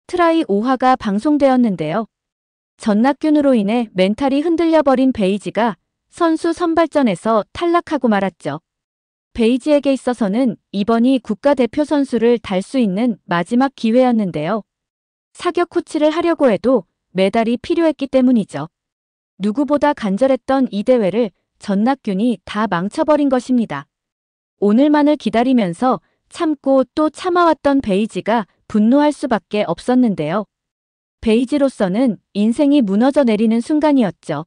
트라이 5화가 방송되었는데요. 전낙균으로 인해 멘탈이 흔들려버린 베이지가 선수 선발전에서 탈락하고 말았죠. 베이지에게 있어서는 이번이 국가대표 선수를 달 수 있는 마지막 기회였는데요. 사격 코치를 하려고 해도 메달이 필요했기 때문이죠. 누구보다 간절했던 이 대회를 전낙균이 다 망쳐버린 것입니다. 오늘만을 기다리면서 참고 또 참아왔던 베이지가 분노할 수밖에 없었는데요. 베이지로서는 인생이 무너져 내리는 순간이었죠.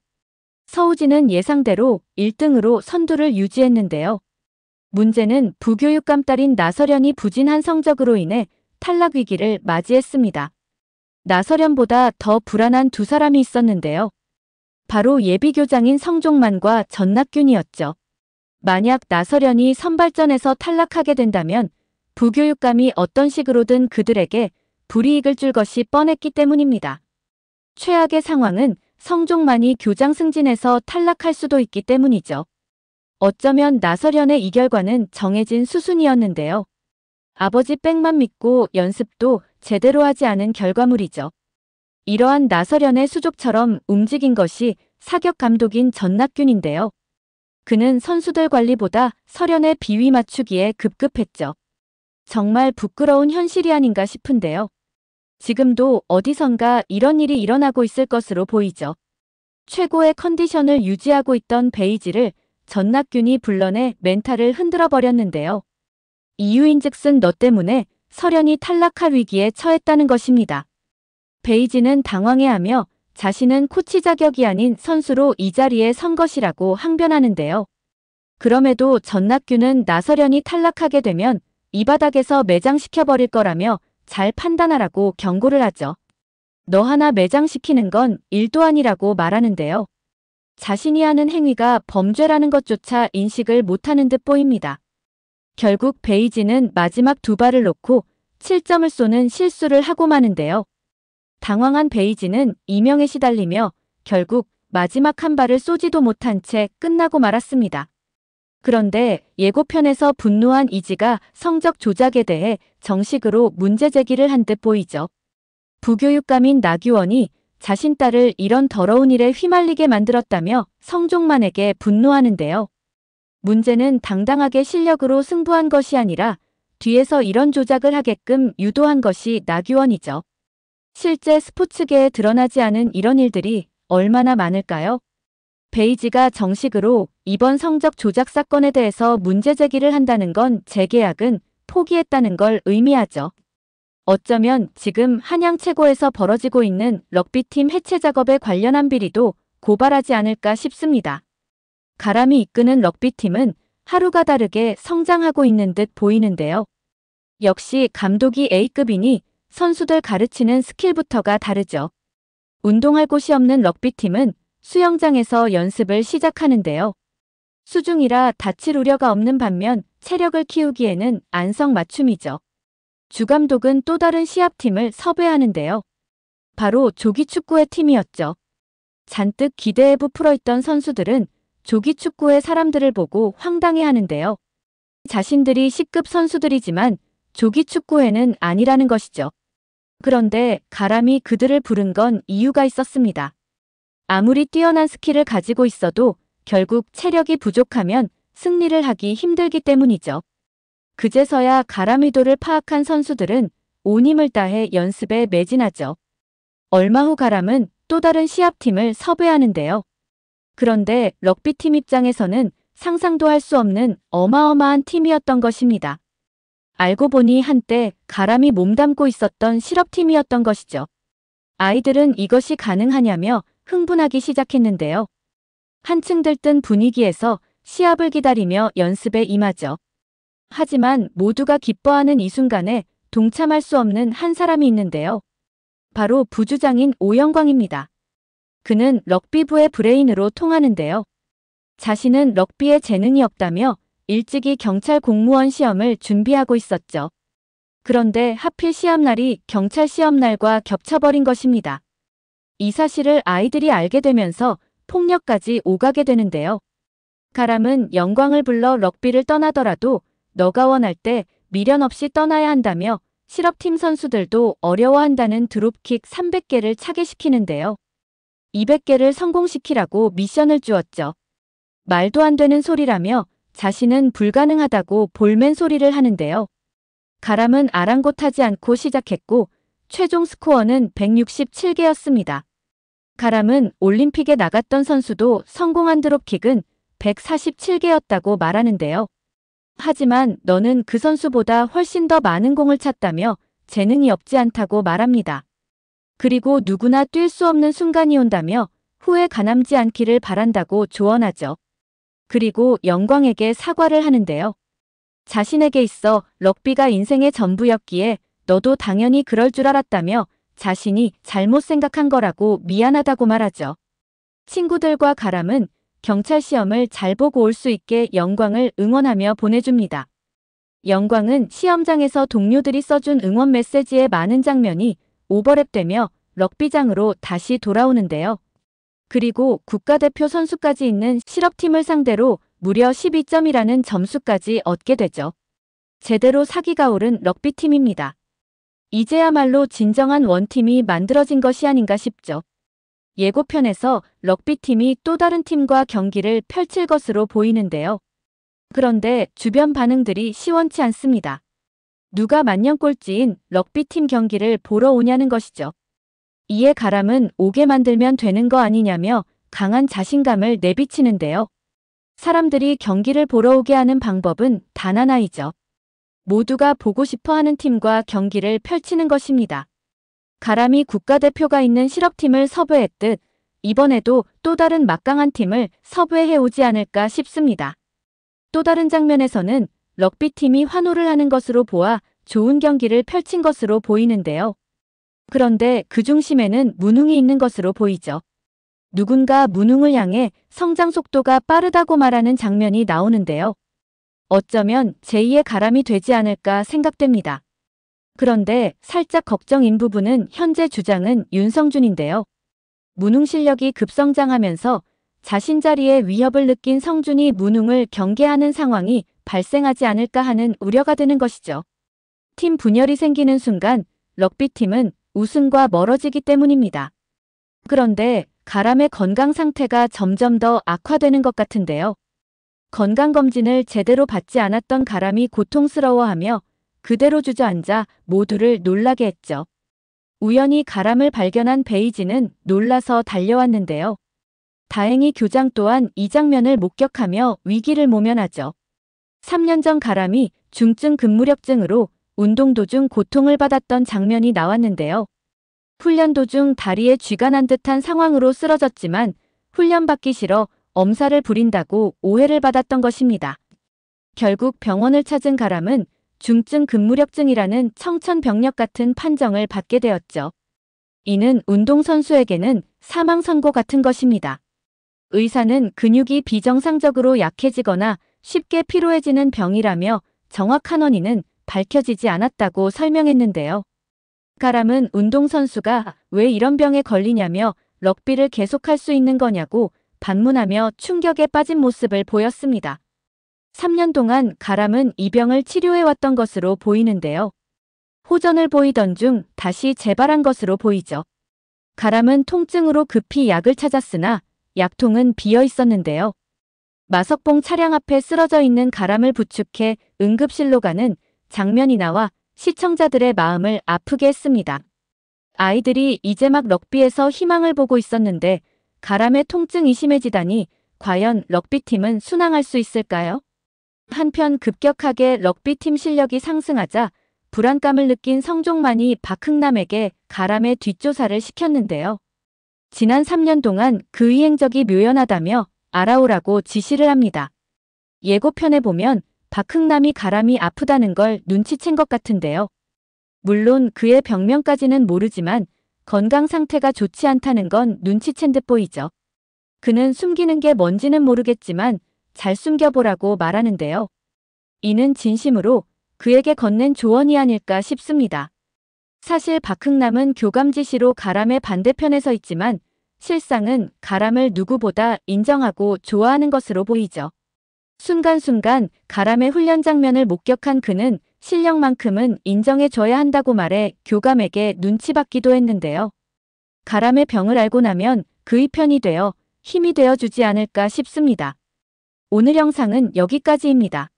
서우진은 예상대로 1등으로 선두를 유지했는데요. 문제는 부교육감 딸인 나설현이 부진한 성적으로 인해 탈락 위기를 맞이했습니다. 나설현보다 더 불안한 두 사람이 있었는데요. 바로 예비교장인 성종만과 전낙균이었죠. 만약 나설현이 선발전에서 탈락하게 된다면 부교육감이 어떤 식으로든 그들에게 불이익을 줄 것이 뻔했기 때문입니다. 최악의 상황은 성종만이 교장 승진에서 탈락할 수도 있기 때문이죠. 어쩌면 나설현의 이 결과는 정해진 수순이었는데요. 아버지 백만 믿고 연습도 제대로 하지 않은 결과물이죠. 이러한 나설현의 수족처럼 움직인 것이 사격 감독인 전낙균인데요. 그는 선수들 관리보다 설현의 비위 맞추기에 급급했죠. 정말 부끄러운 현실이 아닌가 싶은데요. 지금도 어디선가 이런 일이 일어나고 있을 것으로 보이죠. 최고의 컨디션을 유지하고 있던 베이지를 전낙균이 불러내 멘탈을 흔들어 버렸는데요. 이유인즉슨 너 때문에 설현이 탈락할 위기에 처했다는 것입니다. 베이지는 당황해하며 자신은 코치 자격이 아닌 선수로 이 자리에 선 것이라고 항변하는데요. 그럼에도 전낙균은 나설현이 탈락하게 되면 이 바닥에서 매장시켜버릴 거라며 잘 판단하라고 경고를 하죠. 너 하나 매장시키는 건 일도 아니라고 말하는데요. 자신이 하는 행위가 범죄라는 것조차 인식을 못하는 듯 보입니다. 결국 베이지는 마지막 두 발을 놓고 7점을 쏘는 실수를 하고 마는데요. 당황한 베이지는 이명에 시달리며 결국 마지막 한 발을 쏘지도 못한 채 끝나고 말았습니다. 그런데 예고편에서 분노한 이지가 성적 조작에 대해 정식으로 문제 제기를 한 듯 보이죠. 부교육감인 나규원이 자신 딸을 이런 더러운 일에 휘말리게 만들었다며 성종만에게 분노하는데요. 문제는 당당하게 실력으로 승부한 것이 아니라 뒤에서 이런 조작을 하게끔 유도한 것이 나규원이죠. 실제 스포츠계에 드러나지 않은 이런 일들이 얼마나 많을까요? 베이지가 정식으로 이번 성적 조작 사건에 대해서 문제 제기를 한다는 건 재계약은 포기했다는 걸 의미하죠. 어쩌면 지금 한양 최고에서 벌어지고 있는 럭비팀 해체 작업에 관련한 비리도 고발하지 않을까 싶습니다. 가람이 이끄는 럭비팀은 하루가 다르게 성장하고 있는 듯 보이는데요. 역시 감독이 A급이니 선수들 가르치는 스킬부터가 다르죠. 운동할 곳이 없는 럭비팀은 수영장에서 연습을 시작하는데요. 수중이라 다칠 우려가 없는 반면 체력을 키우기에는 안성맞춤이죠. 주감독은 또 다른 시합팀을 섭외하는데요. 바로 조기축구의 팀이었죠. 잔뜩 기대에 부풀어있던 선수들은 조기축구의 사람들을 보고 황당해하는데요. 자신들이 C급 선수들이지만 조기축구회는 아니라는 것이죠. 그런데 가람이 그들을 부른 건 이유가 있었습니다. 아무리 뛰어난 스킬을 가지고 있어도 결국 체력이 부족하면 승리를 하기 힘들기 때문이죠. 그제서야 가람 의도를 파악한 선수들은 온 힘을 다해 연습에 매진하죠. 얼마 후 가람은 또 다른 시합팀을 섭외하는데요. 그런데 럭비팀 입장에서는 상상도 할 수 없는 어마어마한 팀이었던 것입니다. 알고 보니 한때 가람이 몸담고 있었던 실업팀이었던 것이죠. 아이들은 이것이 가능하냐며 흥분하기 시작했는데요. 한층 들뜬 분위기에서 시합을 기다리며 연습에 임하죠. 하지만 모두가 기뻐하는 이 순간에 동참할 수 없는 한 사람이 있는데요. 바로 부주장인 오영광입니다. 그는 럭비부의 브레인으로 통하는데요. 자신은 럭비에 재능이 없다며 일찍이 경찰 공무원 시험을 준비하고 있었죠. 그런데 하필 시합날이 경찰 시험날과 겹쳐버린 것입니다. 이 사실을 아이들이 알게 되면서 폭력까지 오가게 되는데요. 가람은 영광을 불러 럭비를 떠나더라도 너가 원할 때 미련 없이 떠나야 한다며 실업팀 선수들도 어려워한다는 드롭킥 300개를 차게 시키는데요. 200개를 성공시키라고 미션을 주었죠. 말도 안 되는 소리라며 자신은 불가능하다고 볼멘 소리를 하는데요. 가람은 아랑곳하지 않고 시작했고 최종 스코어는 167개였습니다. 가람은 올림픽에 나갔던 선수도 성공한 드롭킥은 147개였다고 말하는데요. 하지만 너는 그 선수보다 훨씬 더 많은 공을 찼다며 재능이 없지 않다고 말합니다. 그리고 누구나 뛸 수 없는 순간이 온다며 후회 가남지 않기를 바란다고 조언하죠. 그리고 영광에게 사과를 하는데요. 자신에게 있어 럭비가 인생의 전부였기에 너도 당연히 그럴 줄 알았다며 자신이 잘못 생각한 거라고 미안하다고 말하죠. 친구들과 가람은 경찰 시험을 잘 보고 올 수 있게 영광을 응원하며 보내줍니다. 영광은 시험장에서 동료들이 써준 응원 메시지의 많은 장면이 오버랩되며 럭비장으로 다시 돌아오는데요. 그리고 국가대표 선수까지 있는 실업팀을 상대로 무려 12점이라는 점수까지 얻게 되죠. 제대로 사기가 오른 럭비팀입니다. 이제야말로 진정한 원팀이 만들어진 것이 아닌가 싶죠. 예고편에서 럭비팀이 또 다른 팀과 경기를 펼칠 것으로 보이는데요. 그런데 주변 반응들이 시원치 않습니다. 누가 만년꼴찌인 럭비팀 경기를 보러 오냐는 것이죠. 이에 가람은 오게 만들면 되는 거 아니냐며 강한 자신감을 내비치는데요. 사람들이 경기를 보러 오게 하는 방법은 단 하나이죠. 모두가 보고 싶어 하는 팀과 경기를 펼치는 것입니다. 가람이 국가대표가 있는 실업팀을 섭외했듯 이번에도 또 다른 막강한 팀을 섭외해 오지 않을까 싶습니다. 또 다른 장면에서는 럭비팀이 환호를 하는 것으로 보아 좋은 경기를 펼친 것으로 보이는데요. 그런데 그 중심에는 문웅이 있는 것으로 보이죠. 누군가 문웅을 향해 성장 속도가 빠르다고 말하는 장면이 나오는데요. 어쩌면 제2의 가람이 되지 않을까 생각됩니다. 그런데 살짝 걱정인 부분은 현재 주장은 윤성준인데요. 문웅 실력이 급성장하면서 자신 자리에 위협을 느낀 성준이 문웅을 경계하는 상황이 발생하지 않을까 하는 우려가 드는 것이죠. 팀 분열이 생기는 순간 럭비팀은 우승과 멀어지기 때문입니다. 그런데 가람의 건강 상태가 점점 더 악화되는 것 같은데요. 건강검진을 제대로 받지 않았던 가람이 고통스러워하며 그대로 주저앉아 모두를 놀라게 했죠. 우연히 가람을 발견한 베이지는 놀라서 달려왔는데요. 다행히 교장 또한 이 장면을 목격하며 위기를 모면하죠. 3년 전 가람이 중증 근무력증으로 운동 도중 고통을 받았던 장면이 나왔는데요. 훈련 도중 다리에 쥐가 난 듯한 상황으로 쓰러졌지만 훈련받기 싫어 엄살을 부린다고 오해를 받았던 것입니다. 결국 병원을 찾은 가람은 중증 근무력증이라는 청천벽력 같은 판정을 받게 되었죠. 이는 운동선수에게는 사망 선고 같은 것입니다. 의사는 근육이 비정상적으로 약해지거나 쉽게 피로해지는 병이라며 정확한 원인은 밝혀지지 않았다고 설명했는데요. 가람은 운동선수가 왜 이런 병에 걸리냐며 럭비를 계속할 수 있는 거냐고 반문하며 충격에 빠진 모습을 보였습니다. 3년 동안 가람은 이 병을 치료해왔던 것으로 보이는데요. 호전을 보이던 중 다시 재발한 것으로 보이죠. 가람은 통증으로 급히 약을 찾았으나 약통은 비어 있었는데요. 마석봉 차량 앞에 쓰러져 있는 가람을 부축해 응급실로 가는 장면이 나와 시청자들의 마음을 아프게 했습니다. 아이들이 이제 막 럭비에서 희망을 보고 있었는데 가람의 통증이 심해지다니 과연 럭비팀은 순항할 수 있을까요? 한편 급격하게 럭비팀 실력이 상승하자 불안감을 느낀 성종만이 박흥남에게 가람의 뒷조사를 시켰는데요. 지난 3년 동안 그 이행적이 묘연하다며 알아오라고 지시를 합니다. 예고편에 보면 박흥남이 가람이 아프다는 걸 눈치챈 것 같은데요. 물론 그의 병명까지는 모르지만 건강 상태가 좋지 않다는 건 눈치챈 듯 보이죠. 그는 숨기는 게 뭔지는 모르겠지만 잘 숨겨보라고 말하는데요. 이는 진심으로 그에게 건넨 조언이 아닐까 싶습니다. 사실 박흥남은 교감 지시로 가람의 반대편에 서 있지만 실상은 가람을 누구보다 인정하고 좋아하는 것으로 보이죠. 순간순간 가람의 훈련 장면을 목격한 그는 실력만큼은 인정해줘야 한다고 말해 교감에게 눈치 받기도 했는데요. 가람의 병을 알고 나면 그의 편이 되어 힘이 되어주지 않을까 싶습니다. 오늘 영상은 여기까지입니다.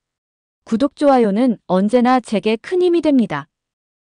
구독, 좋아요는 언제나 제게 큰 힘이 됩니다.